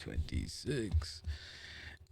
2026.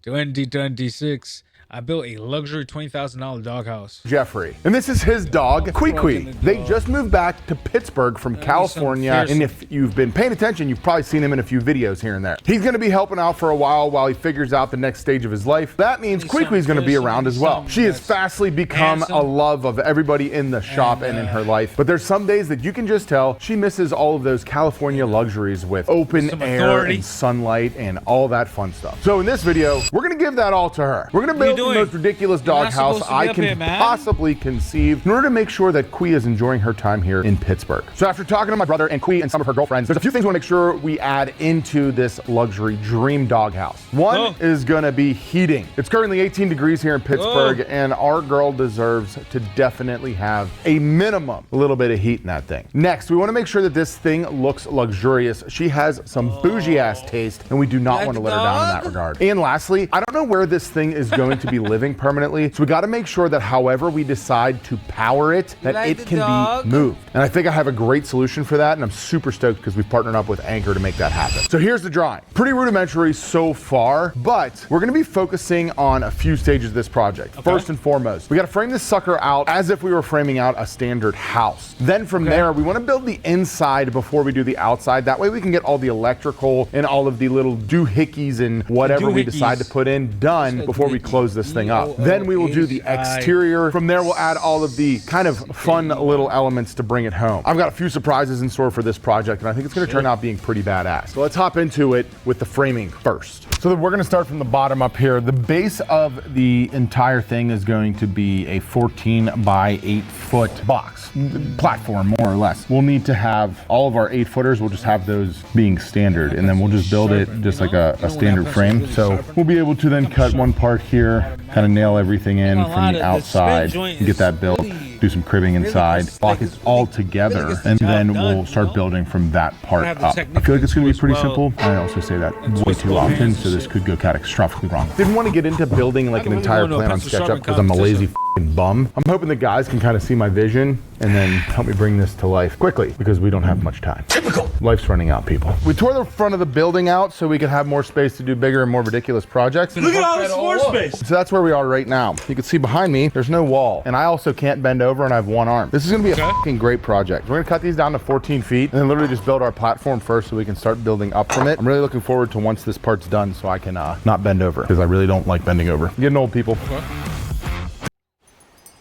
2026. I built a luxury $20,000 doghouse. Jeffrey. And this is his dog, Kwee. They just moved back to Pittsburgh from California. And if you've been paying attention, you've probably seen him in a few videos here and there. He's gonna be helping out for a while he figures out the next stage of his life. That means Kwee is gonna be around as well. She has fastly become a love of everybody in the shop and in her life. But there's some days that you can just tell she misses all of those California luxuries with open air and sunlight and all that fun stuff. So in this video, we're gonna give that all to her. We're gonna build the most ridiculous doghouse I can possibly conceive in order to make sure that Kwee is enjoying her time here in Pittsburgh. So after talking to my brother and Kwee and some of her girlfriends, there's a few things we want to make sure we add into this luxury dream doghouse. One is gonna be heating. It's currently 18 degrees here in Pittsburgh and our girl deserves to definitely have a minimum a little bit of heat in that thing. Next, we want to make sure that this thing looks luxurious. She has some bougie ass taste and we do not want to let her down in that regard. And lastly, I don't know where this thing is going to be living permanently, so we got to make sure that however we decide to power it, that it can be moved. And I think I have a great solution for that, and I'm super stoked because we've partnered up with Anchor to make that happen. So here's the drawing. Pretty rudimentary so far, but we're going to be focusing on a few stages of this project. First and foremost, we got to frame this sucker out as if we were framing out a standard house. Then from there, we want to build the inside before we do the outside. That way we can get all the electrical and all of the little doohickeys and whatever we decide to put in done before we close this thing up. Then we will do the exterior. From there, we'll add all of the kind of fun little elements to bring it home. I've got a few surprises in store for this project, and I think it's gonna turn out being pretty badass. So let's hop into it with the framing first. So we're gonna start from the bottom up here. The base of the entire thing is going to be a 14 by 8 foot box, platform more or less. We'll need to have all of our 8-footers, we'll just have those being standard, and then we'll just build it just like a standard frame. So we'll be able to then cut one part here, kind of nail everything in from the outside, get that built, do some cribbing inside, lock it all together, and then we'll start building from that part up. I feel like it's gonna be pretty simple. I also say that way too often, so this could go catastrophically wrong. Didn't want to get into building like an entire plan on SketchUp because I'm a lazy bum. I'm hoping the guys can kind of see my vision and then help me bring this to life quickly because we don't have much time. Typical. Life's running out, people. We tore the front of the building out so we could have more space to do bigger and more ridiculous projects. Look at all this floor space. So that's where we are right now. You can see behind me, there's no wall. And I also can't bend over and I have one arm. This is gonna be a fucking great project. We're gonna cut these down to 14 feet and then literally just build our platform first so we can start building up from it. I'm really looking forward to once this part's done so I can not bend over because I really don't like bending over. Getting old, people.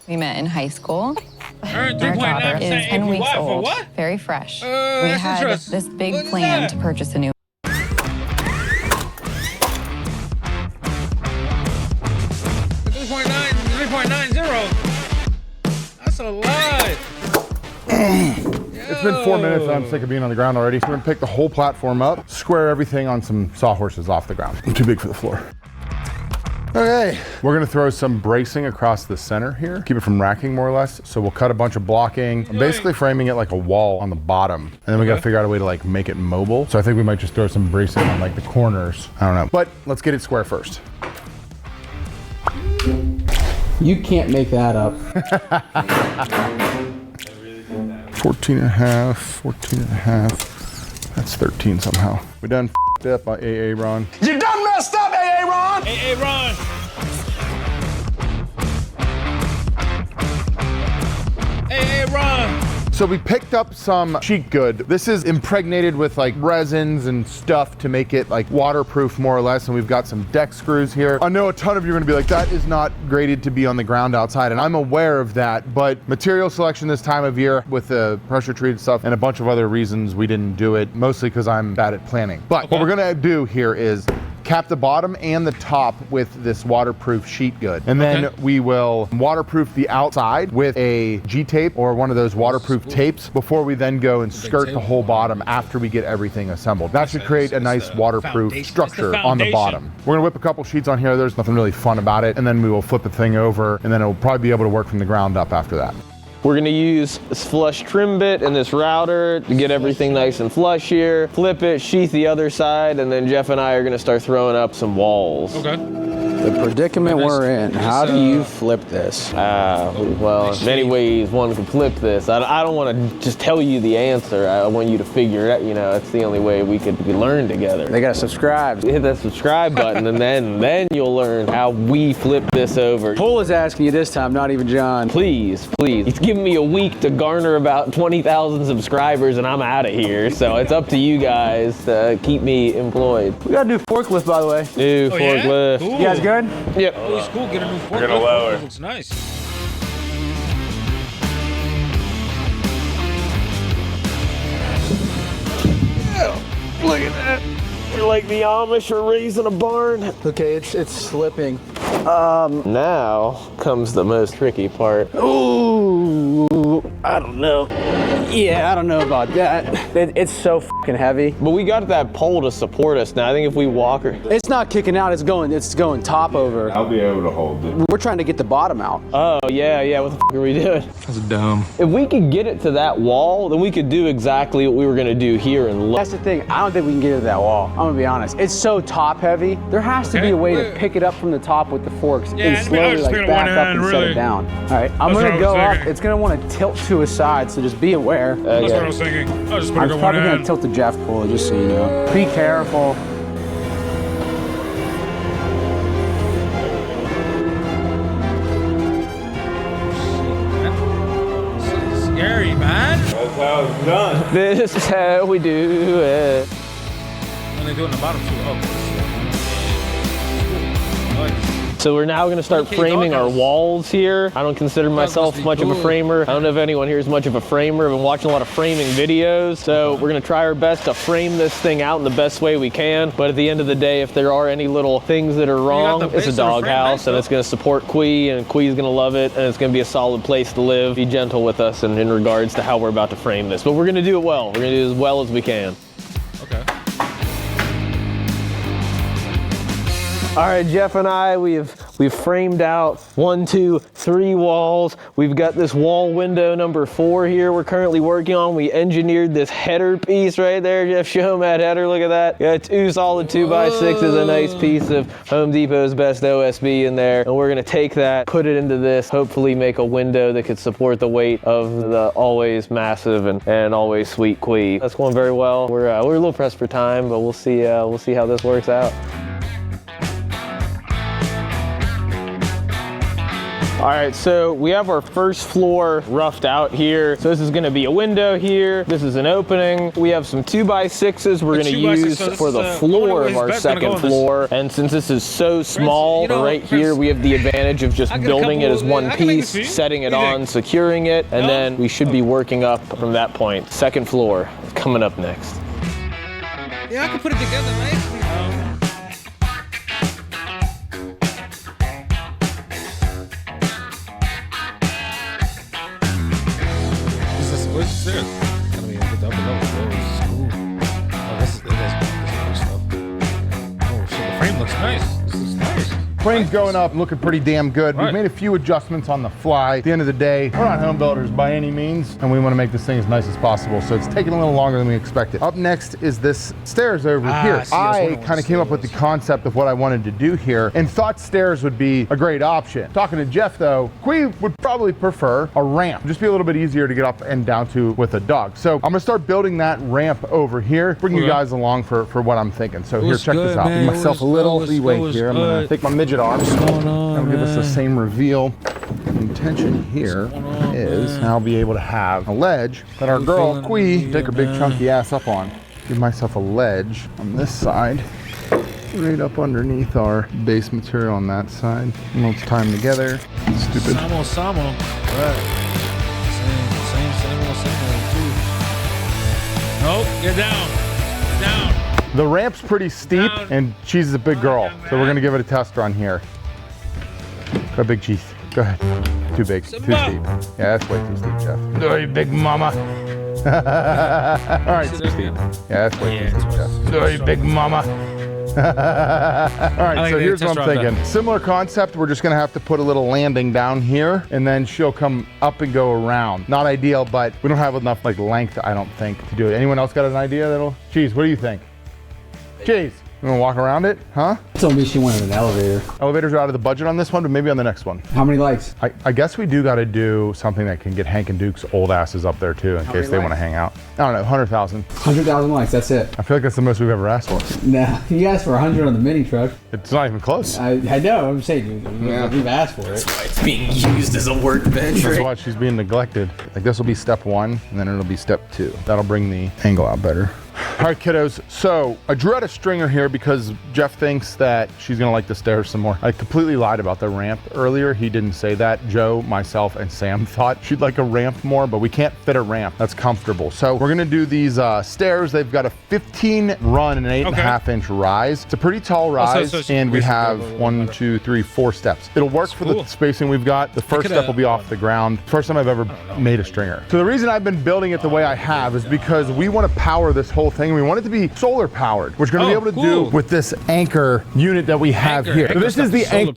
We met in high school. Our daughter is 10 weeks old, very fresh. We had this big plan to purchase a new 3.90. That's a lot. It's been 4 minutes and I'm sick of being on the ground already. So we're gonna pick the whole platform up, square everything on some sawhorses off the ground. I'm too big for the floor. Okay, we're gonna throw some bracing across the center here, keep it from racking more or less. So we'll cut a bunch of blocking. I'm basically framing it like a wall on the bottom. And then we gotta figure out a way to like make it mobile. So I think we might just throw some bracing on like the corners. I don't know, but let's get it square first. You can't make that up. 14 and a half. That's 13 somehow. We done f***ed up by AA Ron. You done messed up, AA Ron! Hey, Ron. Hey, Ron. So we picked up some sheet good. This is impregnated with like resins and stuff to make it like waterproof more or less. And we've got some deck screws here. I know a ton of you are gonna be like, that is not graded to be on the ground outside. And I'm aware of that, but material selection this time of year with the pressure treated stuff and a bunch of other reasons we didn't do it, mostly because I'm bad at planning. But what we're gonna do here is cap the bottom and the top with this waterproof sheet good. And then we will waterproof the outside with a G-tape or one of those waterproof tapes before we then go and skirt the whole bottom after we get everything assembled. That should create a nice waterproof structure on the bottom. We're gonna whip a couple sheets on here. There's nothing really fun about it. And then we will flip the thing over and then it'll probably be able to work from the ground up after that. We're gonna use this flush trim bit and this router to get everything nice and flush here. Flip it, sheath the other side, and then Jeff and I are gonna start throwing up some walls. Okay. The predicament we're in. How do you flip this? Well, in many ways, one could flip this. I don't want to just tell you the answer. I want you to figure it out. You know, it's the only way we could learn together. They gotta subscribe. Hit that subscribe button, and then you'll learn how we flip this over. Paul is asking you this time, not even John. Please. He's giving me a week to garner about 20,000 subscribers, and I'm out of here. So it's up to you guys to keep me employed. We got a new forklift, by the way. New forklift. Cool. You guys good? Yep. Oh, it's cool. Get a new forklift. We're gonna lower. It looks nice. Look at that. We're like the Amish are raising a barn. Okay, it's slipping. Now comes the most tricky part. Ooh, I don't know. Yeah, I don't know about that. It's so fucking heavy. But we got that pole to support us now. I think if we walk her. It's not kicking out. It's going top over. I'll be able to hold it. We're trying to get the bottom out. Oh, yeah. What the fuck are we doing? That's dumb. If we could get it to that wall, then we could do exactly what we were gonna do here and look. That's the thing. I don't think we can get it to that wall. I'm gonna be honest. It's so top heavy. There has to be a way to pick it up from the top with the forks Yeah, and I slowly was like thinking back one up hand, and set really. it down. All right, I'm That's gonna what go I was up. thinking. It's gonna want to tilt to a side, so just be aware. That's what I was thinking. I was just I'm putting one probably gonna hand. tilt the Jeff pull, just so you know. Be careful. This is scary, man. That's how it's done. This is how we do it. When they do it in the bottom too. Oh, nice. So we're now gonna start Okay, framing our doghouse. walls here. I don't consider myself must be much of a cool. framer. I don't know if anyone here is much of a framer. I've been watching a lot of framing videos. So we're gonna try our best to frame this thing out in the best way we can. But at the end of the day, if there are any little things that are wrong, the it's a base of the frame, doghouse and though. it's gonna support Quee, and Quee's gonna love it, and it's gonna be a solid place to live. Be gentle with us in regards to how we're about to frame this. But we're gonna do it well. We're gonna do it as well as we can. Okay. All right, Jeff and I, we've framed out 1, 2, 3 walls. We've got this wall window number 4 here we're currently working on. We engineered this header piece right there. Jeff, show them that header, look at that. Got 2 solid 2x6s, a nice piece of Home Depot's best OSB in there. And we're gonna take that, put it into this, hopefully make a window that could support the weight of the always massive and always sweet Quee. That's going very well. We're a little pressed for time, but we'll see how this works out. All right, so we have our first floor roughed out here. So this is gonna be a window here. This is an opening. We have some 2x6s we're gonna 2x6, use so this for is, the I floor wonder where of his our bed's gonna go second on this. floor. And since this is so small you know, right Prince, here, we have the advantage of just I got a building it couple- as one I can make piece, this for you. setting it What do you on, think? securing it, and No? then we should be working up from that point. Second floor coming up next. Yeah, I can put it together nicely. What's this? Gonna be a good double level. Oh, this is cool. Oh, this is cool stuff. Oh shit, the frame looks nice. This is nice. Frame's going up, looking pretty damn good. We've Right. made a few adjustments on the fly. At the end of the day, we're not home builders by any means, and we want to make this thing as nice as possible. So it's taking a little longer than we expected. Up next is this stairs over here. see, I was wondering I what kind of came up with the concept of what I wanted to do here and thought stairs would be a great option. Talking to Jeff though, Quee would probably prefer a ramp. Just be a little bit easier to get up and down to with a dog. So I'm gonna start building that ramp over here. Bring you Okay. guys along for what I'm thinking. So here, What's check this good, out. man? Give myself a little What's leeway good? here. I'm gonna What's take my midget arms. going on, I'll give us the man? same reveal. The intention here is I'll be able to have a ledge that our girl feeling Quee good, take her big man? chunky ass up on. Give myself a ledge on this side, right up underneath our base material on that side. And let's tie them together. Stupid. Samo. Right. Same old too. Nope, get down. Down. The ramp's pretty steep, Down. and she's a big girl, so we're gonna give it a test run here. Go big cheese. Go ahead. Too big. Too Simba. steep. Yeah, that's way too steep, Jeff. Oh, you big mama. All right, too steep. Yeah, that's way too steep, Jeff. Oh, you big mama. All right, like so the here's test what I'm drive thinking. Similar concept. We're just gonna have to put a little landing down here, and then she'll come up and go around. Not ideal, but we don't have enough like length, I don't think, to do it. Anyone else got an idea that'll? Cheese, what do you think? Cheese. You wanna walk around it, huh? Told me she wanted an elevator. Elevators are out of the budget on this one, but maybe on the next one. How many likes? I guess we do gotta do something that can get Hank and Duke's old asses up there too, in case they wanna hang out. I don't know, 100,000. 100,000 likes, that's it. I feel like that's the most we've ever asked for. Nah, you asked for 100 on the mini truck. It's not even close. I know, I'm saying we've asked for it. It's being used as a workbench. That's why she's being neglected. Like this will be step 1, and then it'll be step 2. That'll bring the angle out better. All right, kiddos, so I drew out a stringer here because Jeff thinks that she's gonna like the stairs some more. I completely lied about the ramp earlier. He didn't say that. Joe, myself, and Sam thought she'd like a ramp more, but we can't fit a ramp that's comfortable. So we're gonna do these stairs. They've got a 15 run and an 8.5 inch rise. It's a pretty tall rise, and we have 1, 2, 3, 4 steps. It'll work for the spacing we've got. The first step will be off the ground. First time I've ever made a stringer. So the reason I've been building it the way I have is because we wanna power this whole thing. We want it to be solar powered, which we're gonna be able to do with this Anker unit that we have here. So this is the Anker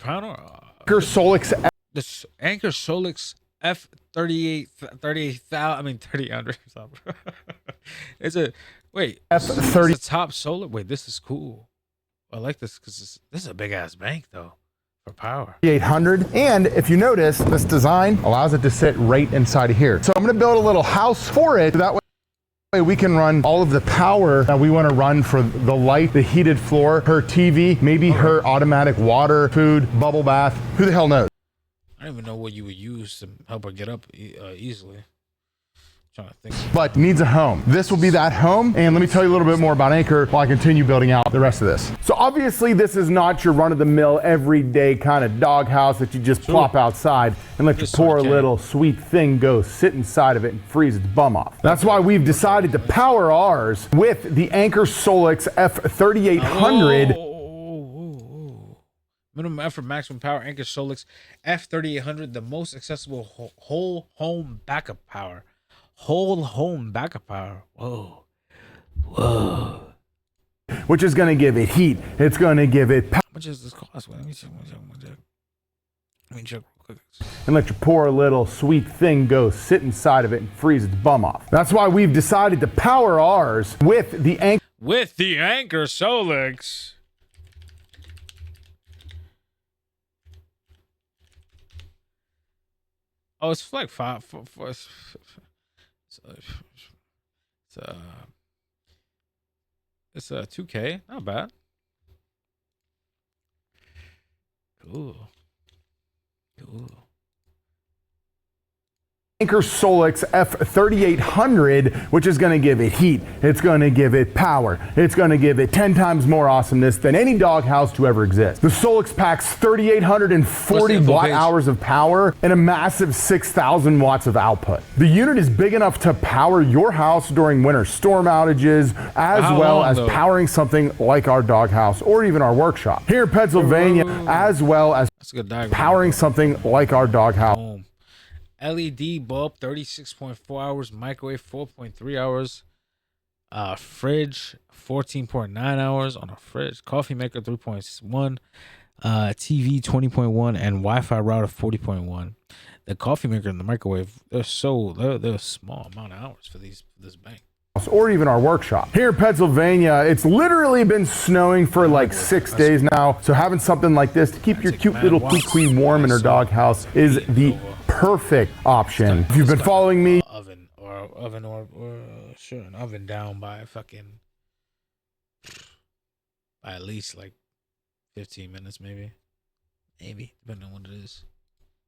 Solix. This Anker Solix F3800. It's a F30. It's a top solar. Wait, this is cool. I like this because this is a big ass bank though for power. 800, and if you notice, this design allows it to sit right inside of here. So I'm gonna build a little house for it. So that way we can run all of the power that we want to run for the light, the heated floor, her TV, maybe her automatic water, food, bubble bath. Who the hell knows? I don't even know what you would use to help her get up easily. I'm trying to think. But needs a home. This will be that home, and let me tell you a little bit more about Anker while I continue building out the rest of this. So obviously this is not your run-of-the-mill, everyday kind of doghouse that you just plop outside and let your poor little sweet thing go sit inside of it and freeze its bum off. That's why we've decided to power ours with the Anker Solix F3800. Minimum effort, maximum power, Anker Solix F3800, the most accessible whole home backup power. Whole home backup power. Whoa. Which is going to give it heat. It's going to give it power. How much does this cost? Let me check. Let me check real quick. And let your poor little sweet thing go sit inside of it and freeze its bum off. That's why we've decided to power ours with the Anker. With the Anker Solix. Oh, it's like it's 2K, not bad. Cool. Anker Solix F3800, which is going to give it heat. It's going to give it power. It's going to give it 10 times more awesomeness than any doghouse to ever exist. The Solix packs 3,840 watt hours of power and a massive 6,000 watts of output. The unit is big enough to power your house during winter storm outages, as well as powering something like our doghouse or even our workshop. Here in Pennsylvania, as well as powering something like our doghouse. LED bulb 36.4 hours, microwave 4.3 hours, fridge 14.9 hours on a fridge, coffee maker 3.1, TV 20.1, and Wi-Fi router 40.1. The coffee maker and the microwave, they're a small amount of hours for this bank. Or even our workshop. Here in Pennsylvania, it's literally been snowing for like 6 days now, so having something like this to keep your cute little Quee warm in her doghouse is the perfect option. If you've been following me, an oven down by at least like 15 minutes, maybe depending on what it is.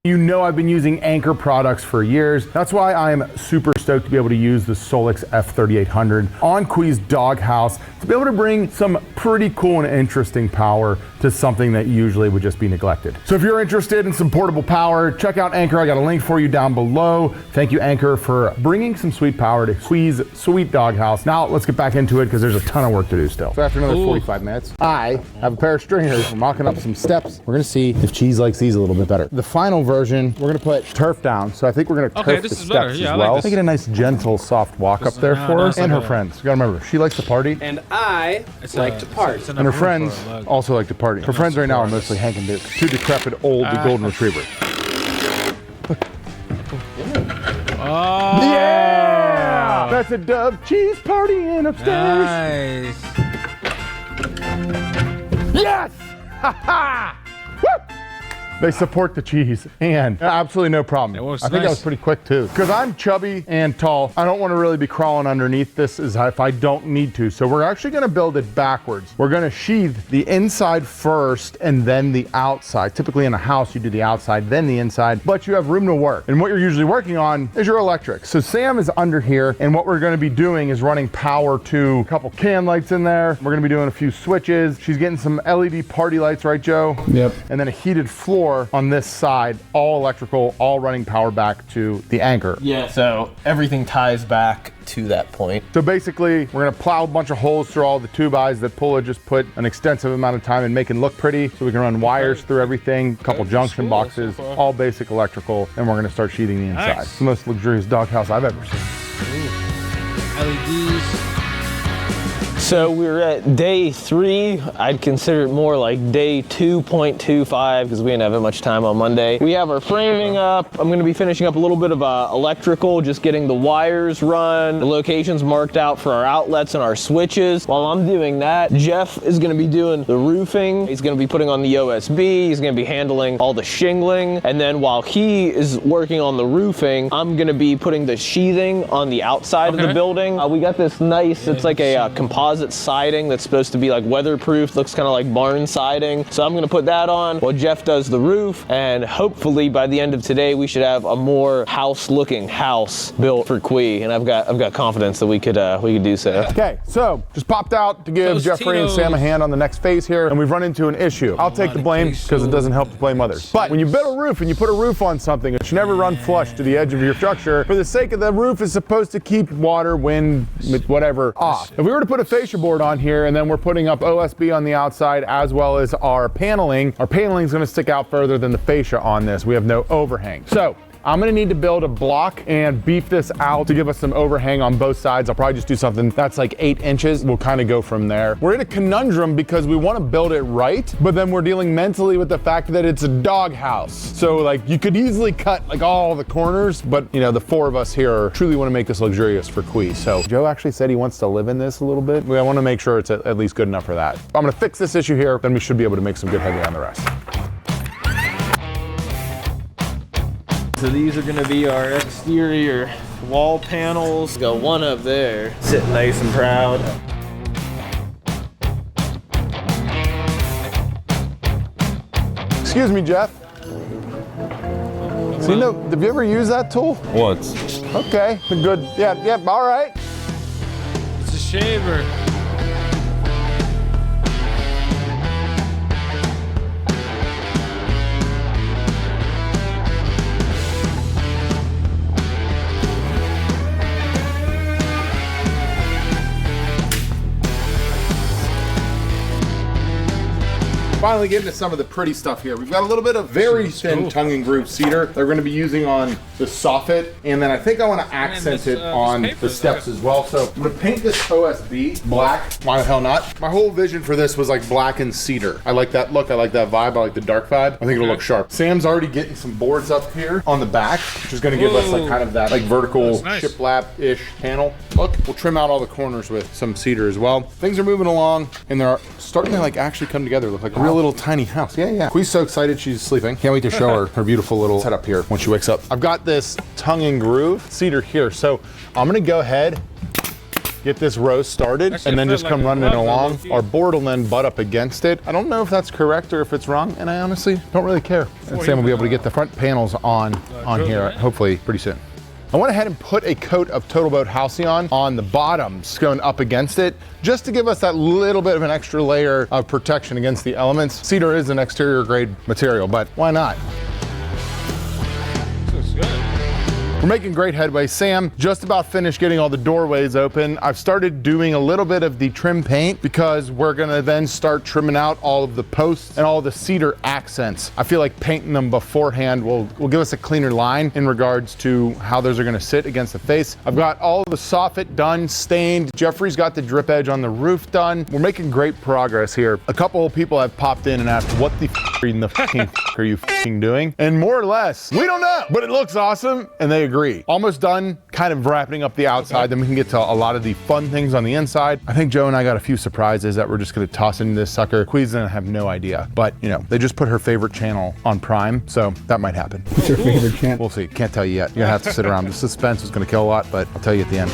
You know I've been using Anker products for years. That's why I am super stoked to be able to use the Solix F3800 on Quee's doghouse to be able to bring some pretty cool and interesting power to something that usually would just be neglected. So if you're interested in some portable power, check out Anker. I got a link for you down below. Thank you, Anker, for bringing some sweet power to Quee's sweet doghouse. Now let's get back into it because there's a ton of work to do still. So after another 45 minutes, I have a pair of stringers. We're mocking up some steps. We're gonna see if Cheese likes these a little bit better. The final version, we're gonna put turf down. So I think we're gonna turf the steps as well. Make it a nice, gentle, soft walk up there for her and her friends. You gotta remember, she likes to party. And I like to party. And her friends also like to party. Her friends right now are mostly Hank and Duke, two decrepit old golden retriever. Yeah! That's a dub. Cheese partying upstairs. Nice. Yes! Ha ha! Woo! They support the cheese, and absolutely no problem. I think that was pretty quick too. Because I'm chubby and tall, I don't want to really be crawling underneath this if I don't need to. So we're actually going to build it backwards. We're going to sheathe the inside first and then the outside. Typically in a house, you do the outside, then the inside, but you have room to work. And what you're usually working on is your electric. So Sam is under here, and what we're going to be doing is running power to a couple can lights in there. We're going to be doing a few switches. She's getting some LED party lights, right, Joe? Yep. And then a heated floor on this side, all electrical, all running power back to the anchor. Yeah, so everything ties back to that point. So basically, we're gonna plow a bunch of holes through all the tube eyes that Pula just put an extensive amount of time in making look pretty, so we can run wires through everything, a couple junction boxes, all basic electrical, and we're gonna start sheathing the inside. Nice. It's the most luxurious doghouse I've ever seen. LEDs. So we're at day 3. I'd consider it more like day 2.25 because we didn't have much time on Monday. We have our framing up. I'm gonna be finishing up a little bit of electrical, just getting the wires run, the locations marked out for our outlets and our switches. While I'm doing that, Jeff is gonna be doing the roofing. He's gonna be putting on the OSB. He's gonna be handling all the shingling. And then while he is working on the roofing, I'm gonna be putting the sheathing on the outside of the building. We got this nice, it's like a composite siding that's supposed to be like weatherproof, looks kind of like barn siding. So I'm gonna put that on while Jeff does the roof, and hopefully by the end of today we should have a more house-looking house built for Quee, and I've got confidence that we could do so. Okay, so just popped out to give Jeffrey and Sam a hand on the next phase here, and we've run into an issue. I'll take the blame because it doesn't help to blame others. But when you build a roof and you put a roof on something, it should never run flush to the edge of your structure. For the sake of the roof is supposed to keep water, wind, whatever off. If we were to put a fascia board on here and then we're putting up OSB on the outside as well as our paneling is going to stick out further than the fascia on this. We have no overhang. So I'm gonna need to build a block and beef this out to give us some overhang on both sides. I'll probably just do something that's like 8 inches. We'll kind of go from there. We're in a conundrum because we want to build it right, but then we're dealing mentally with the fact that it's a doghouse. So like you could easily cut like all the corners, but you know, the 4 of us here truly want to make this luxurious for Quee. So Joe actually said he wants to live in this a little bit. I want to make sure it's at least good enough for that. I'm gonna fix this issue here, then we should be able to make some good headway on the rest. So these are gonna be our exterior wall panels. Got one up there, sitting nice and proud. Excuse me, Jeff. So have you ever used that tool? Once. Okay, good. Yeah, all right. It's a shaver. Finally getting to some of the pretty stuff here. We've got a little bit of very thin tongue and groove cedar that we're going to be using on the soffit, and then I think I want to accent it on the steps as well. So I'm going to paint this OSB black. Why the hell not? My whole vision for this was like black and cedar. I like that look. I like that vibe. I like the dark vibe. I think it'll look sharp. Sam's already getting some boards up here on the back, which is going to give us like kind of that like vertical shiplap-ish panel look. We'll trim out all the corners with some cedar as well. Things are moving along, and they're starting to like actually come together. Look like a real little tiny house. Yeah. Quee's so excited she's sleeping. Can't wait to show her beautiful little setup here when she wakes up. I've got this tongue and groove cedar here, so I'm gonna go ahead, get this row started, and then just come running it along. Our board will then butt up against it. I don't know if that's correct or if it's wrong, and I honestly don't really care. And Sam will be able to get the front panels on here hopefully pretty soon. I went ahead and put a coat of Total Boat Halcyon on the bottoms going up against it, just to give us that little bit of an extra layer of protection against the elements. Cedar is an exterior grade material, but why not? This is good. We're making great headway. Sam just about finished getting all the doorways open. I've started doing a little bit of the trim paint because we're gonna then start trimming out all of the posts and all the cedar accents. I feel like painting them beforehand will give us a cleaner line in regards to how those are gonna sit against the face. I've got all the soffit done, stained. Jeffrey's got the drip edge on the roof done. We're making great progress here. A couple of people have popped in and asked, what the f are you doing? And more or less, we don't know, but it looks awesome, and they agree. agree. Almost done, kind of wrapping up the outside, then we can get to a lot of the fun things on the inside. I think Joe and I got a few surprises that we're just gonna toss into this sucker. Quee's gonna have no idea, but you know, they just put her favorite channel on Prime, so that might happen. What's your favorite channel? We'll see, can't tell you yet. You're gonna have to sit around. The suspense is gonna kill a lot, but I'll tell you at the end.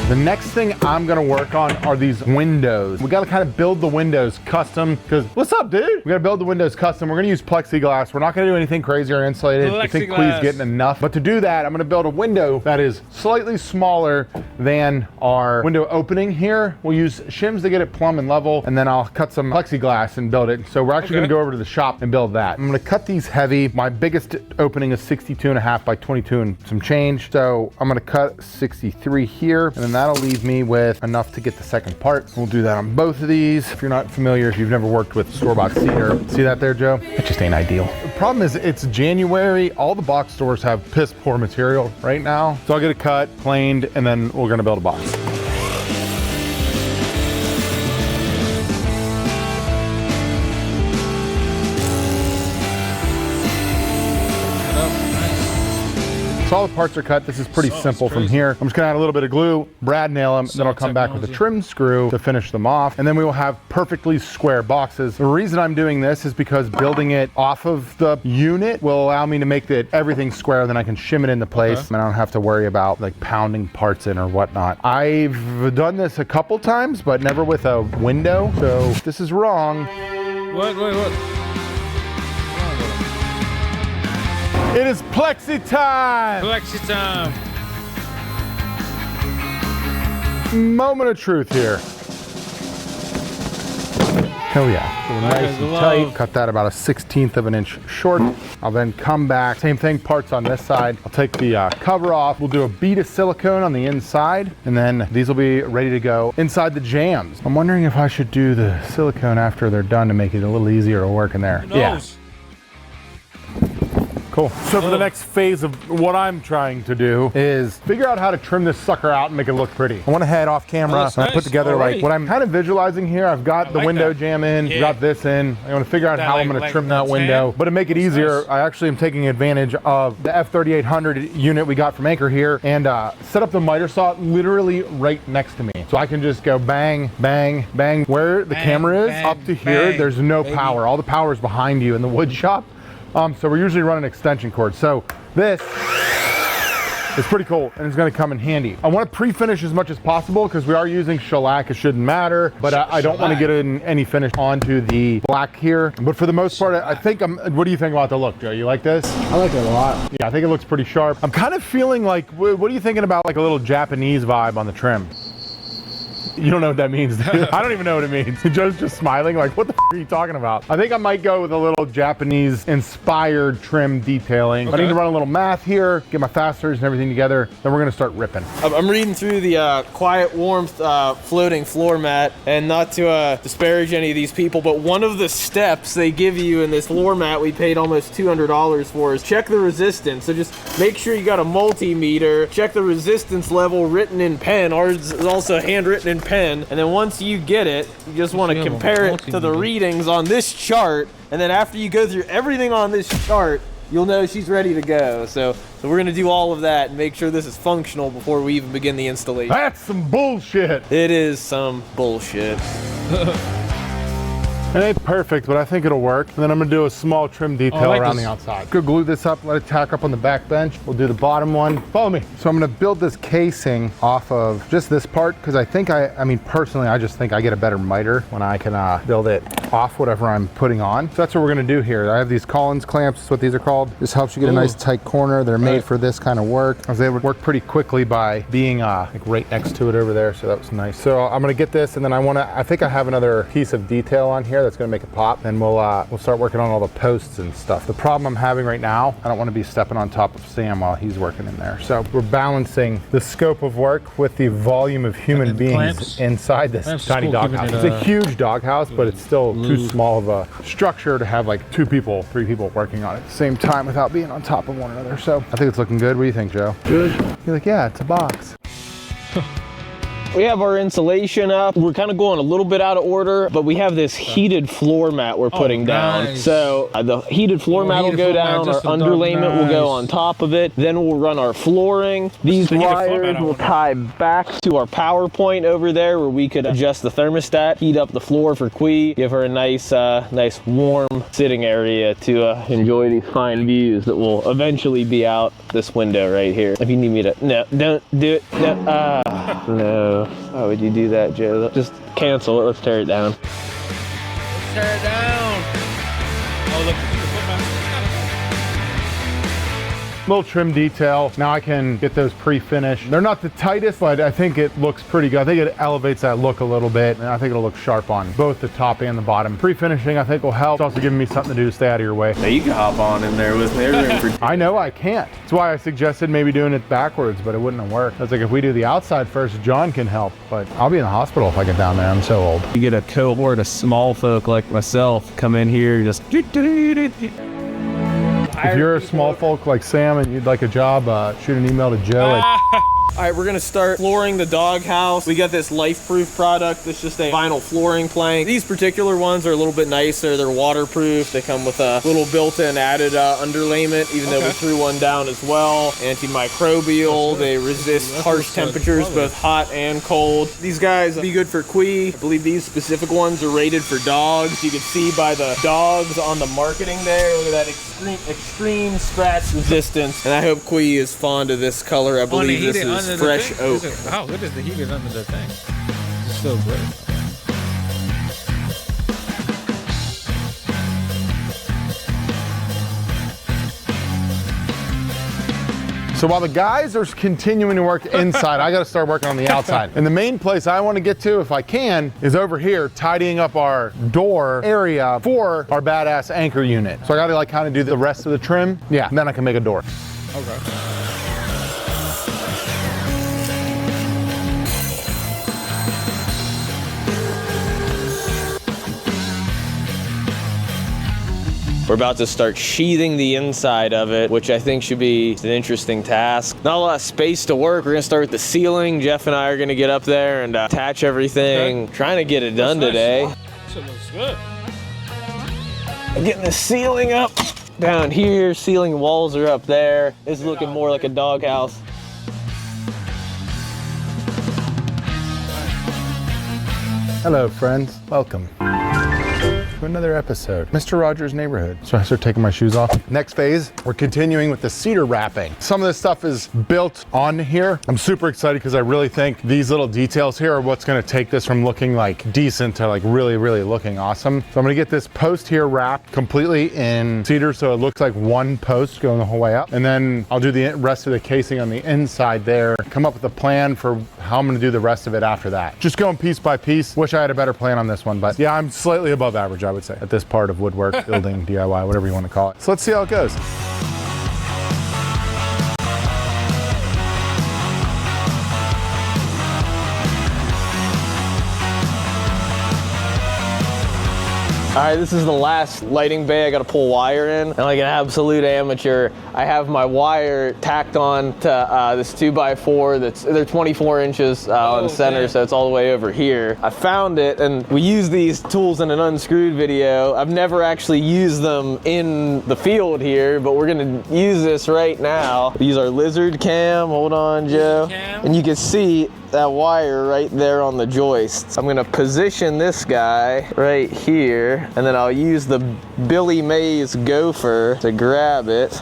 The next thing I'm gonna work on are these windows. We gotta kind of build the windows custom, because what's up, dude? We gotta build the windows custom. We're gonna use plexiglass. We're not gonna do anything crazy or insulated. I think Quee's getting enough. But to do that, I'm gonna build a window that is slightly smaller than our window opening here. We'll use shims to get it plumb and level, and then I'll cut some plexiglass and build it. So we're actually gonna go over to the shop and build that. I'm gonna cut these heavy. My biggest opening is 62.5 by 22 and some change. So I'm gonna cut 63 here, and then that'll leave me with enough to get the second part. We'll do that on both of these. If you're not familiar, if you've never worked with store-bought cedar, see that there, Joe? It just ain't ideal. The problem is it's January. All the box stores have piss poor material right now. So I'll get it cut, planed, and then we're gonna build a box. So all the parts are cut. This is pretty simple from here. I'm just gonna add a little bit of glue, brad nail them, then I'll come back with a trim screw to finish them off. And then we will have perfectly square boxes. The reason I'm doing this is because building it off of the unit will allow me to make everything square, then I can shim it into place and I don't have to worry about like pounding parts in or whatnot. I've done this a couple times, but never with a window. So this is wrong. What? It is plexi time! Plexi time. Moment of truth here. Hell yeah. So nice and tight. Cut that about a 1/16 of an inch short. I'll then come back. Same thing, parts on this side. I'll take the cover off. We'll do a bead of silicone on the inside, and then these will be ready to go inside the jams. I'm wondering if I should do the silicone after they're done to make it a little easier to work in there. Yeah. Cool. So for the next phase of what I'm trying to do is figure out how to trim this sucker out and make it look pretty. I want to head off camera and I put together like what I'm kind of visualizing here. I've got the window jam in, got this in. I want to figure out how I'm going to trim that window. But to make it easier, I actually am taking advantage of the F3800 unit we got from Anchor here and set up the miter saw literally right next to me. So I can just go bang, bang, bang. Where the camera is up to here, there's no power. All the power is behind you in the wood shop. So we're usually running extension cords. So this is pretty cool and it's gonna come in handy. I wanna pre-finish as much as possible because we are using shellac, it shouldn't matter, but I don't wanna get any finish onto the black here. But for the most part, I think what do you think about the look, Joe? You like this? I like it a lot. Yeah, I think it looks pretty sharp. I'm kind of feeling like, what are you thinking about like a little Japanese vibe on the trim? You don't know what that means. I don't even know what it means. Joe's just smiling like, what the f are you talking about? I think I might go with a little Japanese inspired trim detailing. Okay. I need to run a little math here, get my fasteners and everything together, then we're gonna start ripping. I'm reading through the Quiet Warmth floating floor mat, and not to disparage any of these people, but one of the steps they give you in this floor mat we paid almost $200 for is check the resistance. So just make sure you got a multimeter, check the resistance level written in pen. Ours is also handwritten in pen. And then once you get it, you just want to compare it to the readings on this chart. And then after you go through everything on this chart, you'll know she's ready to go. So we're going to do all of that and make sure this is functional before we even begin the installation. That's some bullshit. It is some bullshit. It ain't perfect, but I think it'll work. And then I'm gonna do a small trim detail around the outside. Go glue this up, let it tack up on the back bench. We'll do the bottom one. Follow me. So I'm gonna build this casing off of just this part, because I think I mean, personally, I just think I get a better miter when I can build it off whatever I'm putting on. So that's what we're gonna do here. I have these Collins clamps, that's what these are called. This helps you get a nice tight corner. They're made for this kind of work. I was able to work pretty quickly by being like right next to it over there, so that was nice. So I'm gonna get this, and then I think I have another piece of detail on here that's gonna make it pop, and we'll start working on all the posts and stuff. The problem I'm having right now, I don't want to be stepping on top of Sam while he's working in there. So we're balancing the scope of work with the volume of human beings inside this tiny doghouse. It's a huge doghouse, but it's still too small of a structure to have like 2 people, 3 people working on it at the same time without being on top of one another. So I think it's looking good. What do you think, Joe? Good. You're like, yeah, it's a box. We have our insulation up. We're kind of going a little bit out of order, but we have this heated floor mat we're putting down. Nice. So the heated floor mat will go down, our underlayment will go on top of it. Then we'll run our flooring. These wires will tie back to our power point over there where we could adjust the thermostat, heat up the floor for Qui, give her a nice warm sitting area to enjoy these fine views that will eventually be out this window right here. If you need me to, no, don't do it, no, no. Why would you do that, Joe? Just cancel it, let's tear it down. Let's tear it down. Oh, look. Little trim detail. Now I can get those pre-finished. They're not the tightest, but I think it looks pretty good. I think it elevates that look a little bit, and I think it'll look sharp on both the top and the bottom. Pre-finishing, I think, will help. It's also giving me something to do to stay out of your way. Now you can hop on in there with me. I know I can't. That's why I suggested maybe doing it backwards, but it wouldn't have worked. I was like, if we do the outside first, John can help, but I'll be in the hospital if I get down there. I'm so old. You get a cohort of small folk like myself, come in here, just... If you're a small folk like Sam and you'd like a job, shoot an email to Joe. All right, we're gonna start flooring the doghouse. We got this Life-Proof product. It's just a vinyl flooring plank. These particular ones are a little bit nicer. They're waterproof. They come with a little built-in added underlayment, even though we threw one down as well. Antimicrobial. They resist harsh temperatures, both hot and cold. These guys be good for Qui. I believe these specific ones are rated for dogs. You can see by the dogs on the marketing there. Look at that extreme scratch resistance. And I hope Qui is fond of this color. I believe this is fresh oak. Wow, look at the heated under the thing. It's so great. So while the guys are continuing to work inside, I got to start working on the outside. And the main place I want to get to, if I can, is over here, tidying up our door area for our badass anchor unit. So I got to like kind of do the rest of the trim. Yeah, and then I can make a door. Okay. We're about to start sheathing the inside of it, which I think should be an interesting task. Not a lot of space to work. We're gonna start with the ceiling. Jeff and I are gonna get up there and attach everything. Okay. Trying to get it done today. This looks good. Getting the ceiling up down here. Ceiling walls are up there. It's looking more like a doghouse. Hello, friends. Welcome to another episode. Mr. Rogers' Neighborhood. So I start taking my shoes off. Next phase, we're continuing with the cedar wrapping. Some of this stuff is built on here. I'm super excited because I really think these little details here are what's gonna take this from looking like decent to like really, really looking awesome. So I'm gonna get this post here wrapped completely in cedar so it looks like one post going the whole way up. And then I'll do the rest of the casing on the inside there, come up with a plan for how I'm gonna do the rest of it after that. Just going piece by piece. Wish I had a better plan on this one, but yeah, I'm slightly above average, I would say, at this part of woodwork, building, DIY, whatever you want to call it. So let's see how it goes. All right, this is the last lighting bay. I got to pull wire in. And like an absolute amateur, I have my wire tacked on to this 2x4 they're 24 inches on the center, so it's all the way over here. I found it, and we use these tools in an unscrewed video. I've never actually used them in the field here, but we're gonna use this right now. We use our lizard cam. Hold on, Joe. And you can see that wire right there on the joist. I'm gonna position this guy right here, and then I'll use the Billy Mays gopher to grab it.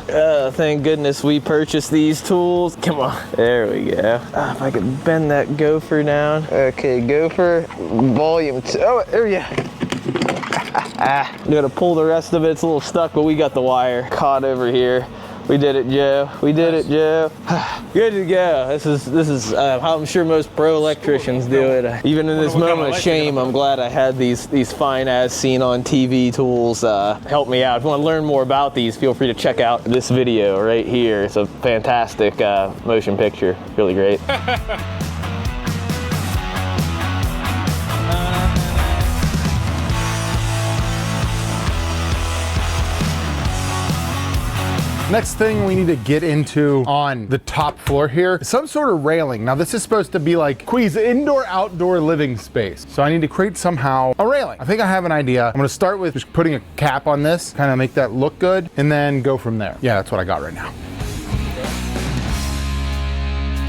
Thank goodness we purchased these tools. Come on, there we go. If I could bend that gopher down. Okay, gopher, volume 2. Oh, there we go. I'm gonna pull the rest of it. It's a little stuck, but we got the wire caught over here. We did it, Joe. We did it, Joe. Good to go. This is how I'm sure most pro electricians do it. Even in this moment of shame, I'm glad I had these fine as seen on TV tools help me out. If you want to learn more about these, feel free to check out this video right here. It's a fantastic motion picture. Really great. Next thing we need to get into on the top floor here is some sort of railing. Now this is supposed to be like Quee's indoor-outdoor living space. So I need to create somehow a railing. I think I have an idea. I'm gonna start with just putting a cap on this, kind of make that look good, and then go from there. Yeah, that's what I got right now.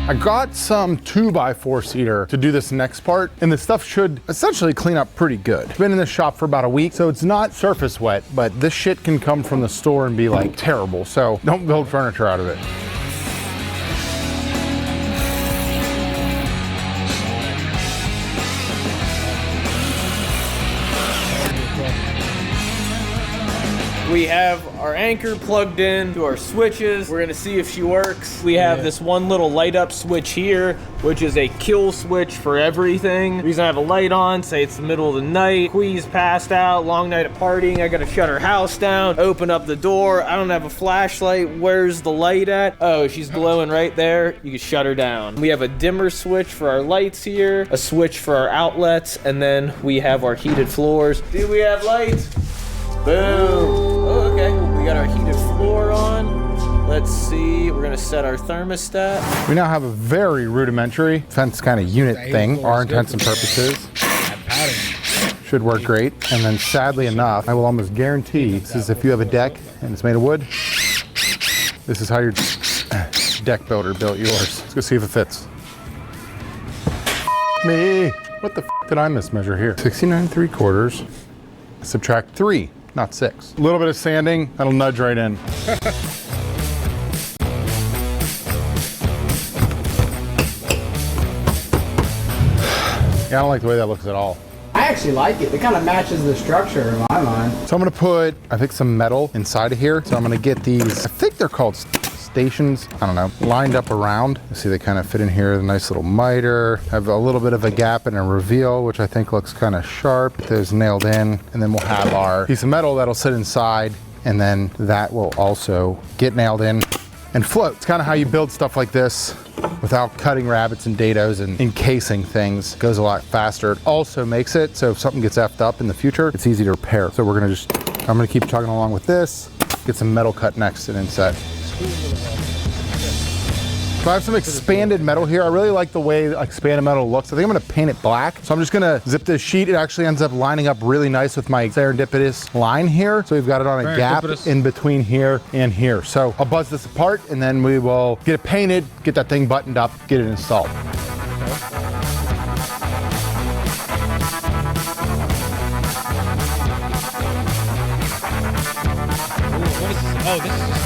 I got some 2x4 cedar to do this next part, and the stuff should essentially clean up pretty good. It's been in the shop for about a week, so it's not surface wet, but this shit can come from the store and be like terrible, so don't build furniture out of it. We have our anchor plugged in to our switches. We're gonna see if she works. We have this one little light up switch here, which is a kill switch for everything. The reason I have a light on, say it's the middle of the night, Quee's passed out, long night of partying, I gotta shut her house down, open up the door, I don't have a flashlight, where's the light at? Oh, she's glowing right there, you can shut her down. We have a dimmer switch for our lights here, a switch for our outlets, and then we have our heated floors. Do we have lights? Boom. Oh, okay. We got our heated floor on. Let's see. We're gonna set our thermostat. We now have a very rudimentary fence kind of unit thing, our intents and purposes. Should work great. And then sadly enough, I will almost guarantee this is if you have a deck and it's made of wood, this is how your deck builder built yours. Let's go see if it fits. Me. What the f did I mismeasure here? 69 3/4. Subtract 3. Not 6. A little bit of sanding, that'll nudge right in. Yeah, I don't like the way that looks at all. I actually like it. It kind of matches the structure in my mind. So I'm gonna put, I think, some metal inside of here. So I'm gonna get these, I think they're called stations, I don't know, lined up around. You see they kind of fit in here, the nice little miter. Have a little bit of a gap and a reveal, which I think looks kind of sharp. Get those nailed in, and then we'll have our piece of metal that'll sit inside, and then that will also get nailed in and float. It's kind of how you build stuff like this without cutting rabbits and dados and encasing things. It goes a lot faster. It also makes it so if something gets effed up in the future, it's easy to repair. So we're gonna just, I'm gonna keep chugging along with this, get some metal cut next and inside. So I have some expanded metal here. I really like the way expanded metal looks. I think I'm gonna paint it black. So I'm just gonna zip this sheet. It actually ends up lining up really nice with my serendipitous line here. So we've got it on a gap in between here and here. So I'll buzz this apart and then we will get it painted, get that thing buttoned up, get it installed. Oh, this is just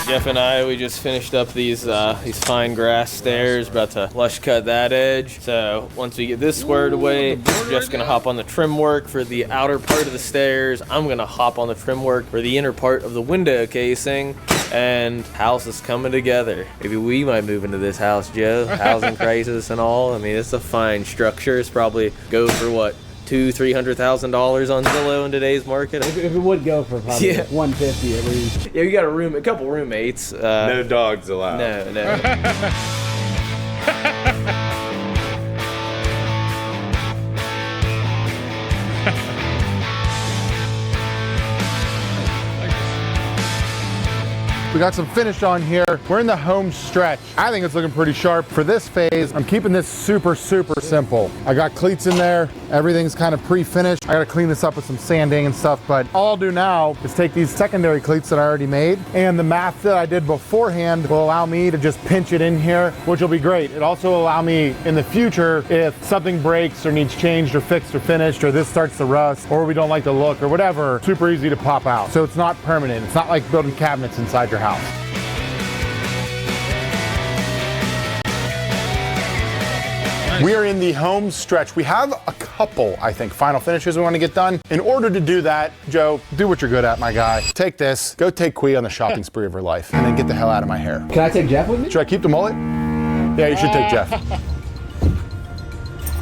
Jeff and I, we just finished up these fine grass stairs, about to lush cut that edge. So once we get this squared away, Jeff's gonna hop on the trim work for the outer part of the stairs. I'm gonna hop on the trim work for the inner part of the window casing, and house is coming together. Maybe we might move into this house, Joe. Housing crisis and all. I mean, it's a fine structure. It's probably go for what? $200,000-$300,000 on Zillow in today's market. If it would go for probably like $150 at least. Yeah, we got a couple roommates. No dogs allowed. No. We got some finish on here. We're in the home stretch. I think it's looking pretty sharp. For this phase, I'm keeping this super, super simple. I got cleats in there. Everything's kind of pre-finished. I gotta clean this up with some sanding and stuff, but all I'll do now is take these secondary cleats that I already made, and the math that I did beforehand will allow me to just pinch it in here, which will be great. It also will allow me in the future, if something breaks or needs changed or fixed or finished, or this starts to rust, or we don't like the look or whatever, super easy to pop out. So it's not permanent. It's not like building cabinets inside your house. We are in the home stretch. We have a couple, I think, final finishes we want to get done. In order to do that, Joe, do what you're good at, my guy. Take this, go take Quee on the shopping spree of her life, and then get the hell out of my hair. Can I take Jeff with me? Should I keep the mullet? Yeah, you should take Jeff.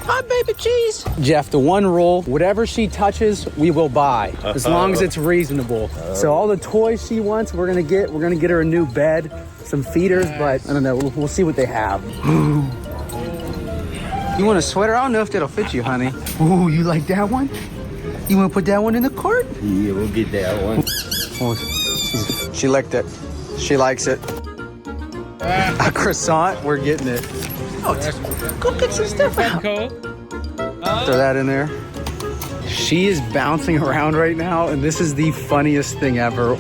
Hi, baby cheese. Jeff, the one rule, whatever she touches, we will buy, as long as it's reasonable. So all the toys she wants, we're gonna get her a new bed, some feeders, but I don't know, we'll see what they have. You want a sweater? I don't know if that'll fit you, honey. Ooh, you like that one? You want to put that one in the cart? Yeah, we'll get that one. Oh, She licked it. She likes it. A croissant, we're getting it. Oh, go get some stuff out. Throw that in there. She is bouncing around right now, and this is the funniest thing ever.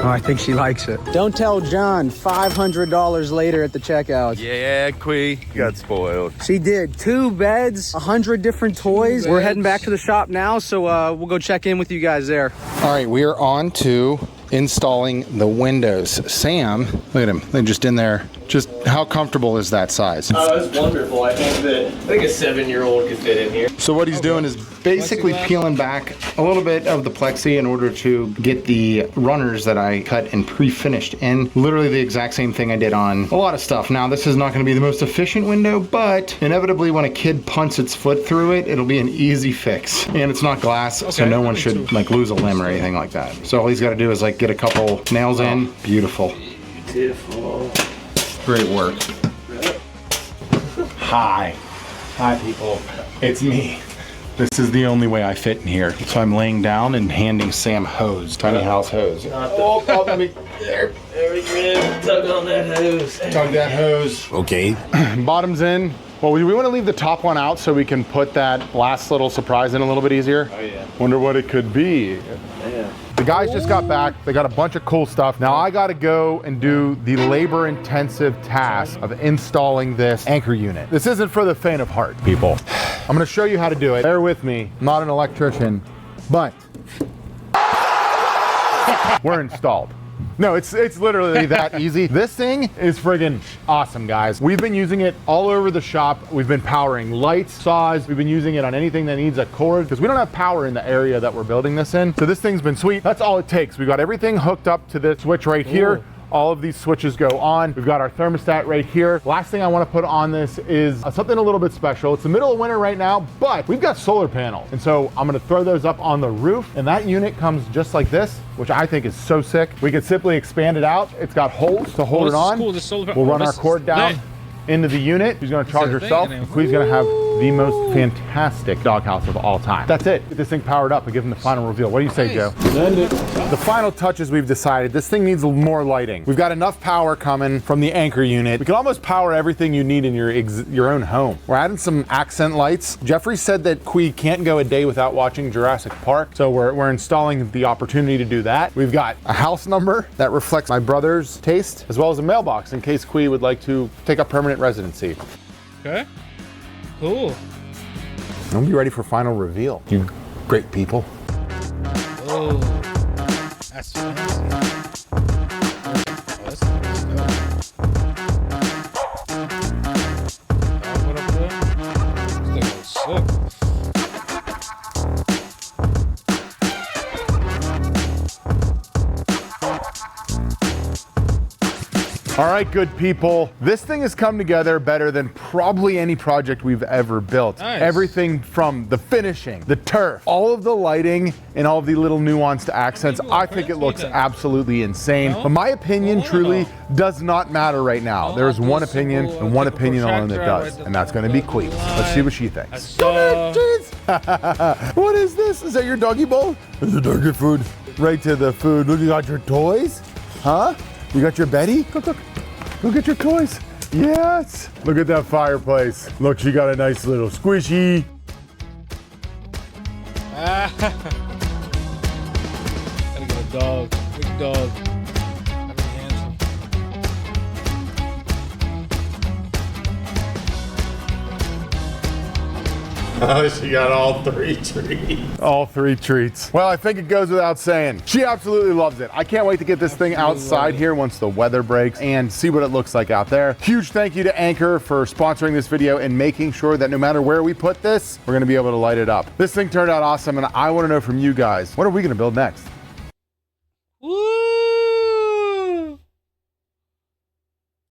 Oh, I think she likes it. Don't tell John. $500 later at the checkout. Yeah, Quee. Got spoiled. She did. 2 beds, 100 different toys. We're heading back to the shop now, so we'll go check in with you guys there. All right, we are on to installing the windows. Sam, look at him. They're just in there. Just how comfortable is that size? Oh, it's wonderful. I think a 7-year-old could fit in here. So what he's doing is basically peeling back a little bit of the plexi in order to get the runners that I cut and pre-finished in. Literally the exact same thing I did on a lot of stuff. Now this is not going to be the most efficient window, but inevitably when a kid punts its foot through it, it'll be an easy fix. And it's not glass, so no one should like lose a limb or anything like that. So all he's got to do is like get a couple nails in. Beautiful. Beautiful. Great work. Hi. Hi, people. It's me. This is the only way I fit in here. So I'm laying down and handing Sam hose, tiny house hose. Let me, there. There we go. Tug on that hose. Tug that hose. Okay. Bottom's in. Well, we want to leave the top one out so we can put that last little surprise in a little bit easier. Oh, yeah. Wonder what it could be. Yeah. The guys just got back. They got a bunch of cool stuff. Now I got to go and do the labor-intensive task of installing this anchor unit. This isn't for the faint of heart, people. I'm going to show you how to do it. Bear with me. I'm not an electrician, but we're installed. No, it's literally that easy. This thing is friggin' awesome, guys. We've been using it all over the shop. We've been powering lights, saws. We've been using it on anything that needs a cord because we don't have power in the area that we're building this in. So this thing's been sweet. That's all it takes. We got everything hooked up to this switch right here. Ooh. All of these switches go on. We've got our thermostat right here. Last thing I want to put on this is something a little bit special. It's the middle of winter right now, but we've got solar panels. And so I'm going to throw those up on the roof, and that unit comes just like this, which I think is so sick. We could simply expand it out. It's got holes to hold it on. Cool. We'll run our cord down into the unit. She's going to charge herself. Quee's going to have the most fantastic doghouse of all time. That's it. Get this thing powered up and give them the final reveal. What do you say, Joe? Send it. The final touches we've decided, this thing needs more lighting. We've got enough power coming from the anchor unit. We can almost power everything you need in your own home. We're adding some accent lights. Jeffrey said that Quee can't go a day without watching Jurassic Park, so we're installing the opportunity to do that. We've got a house number that reflects my brother's taste, as well as a mailbox in case Quee would like to take up permanent residency. Okay. Cool. I'll be ready for final reveal. You great people. Oh, that's fancy. Oh, that's nice. What up there? This thing looks sick. All right, good people. This thing has come together better than probably any project we've ever built. Nice. Everything from the finishing, the turf, all of the lighting, and all of the little nuanced accents. I think it looks absolutely insane. But my opinion truly does not matter right now. There is one opinion and one opinion alone that does, and that's going to be Quee. Let's see what she thinks. What is this? Is that your doggy bowl? Is the doggy food? Right to the food. Look, you got your toys? Huh? You got your Betty? Look, look at your toys. Yes. Look at that fireplace. Look, she got a nice little squishy. Gotta get a dog. Big dog. Gotta be handsome. Oh, she got all 3 treats. All 3 treats. Well, I think it goes without saying. She absolutely loves it. I can't wait to get this thing outside here once the weather breaks and see what it looks like out there. Huge thank you to Anchor for sponsoring this video and making sure that no matter where we put this, we're gonna be able to light it up. This thing turned out awesome, and I wanna know from you guys, what are we gonna build next?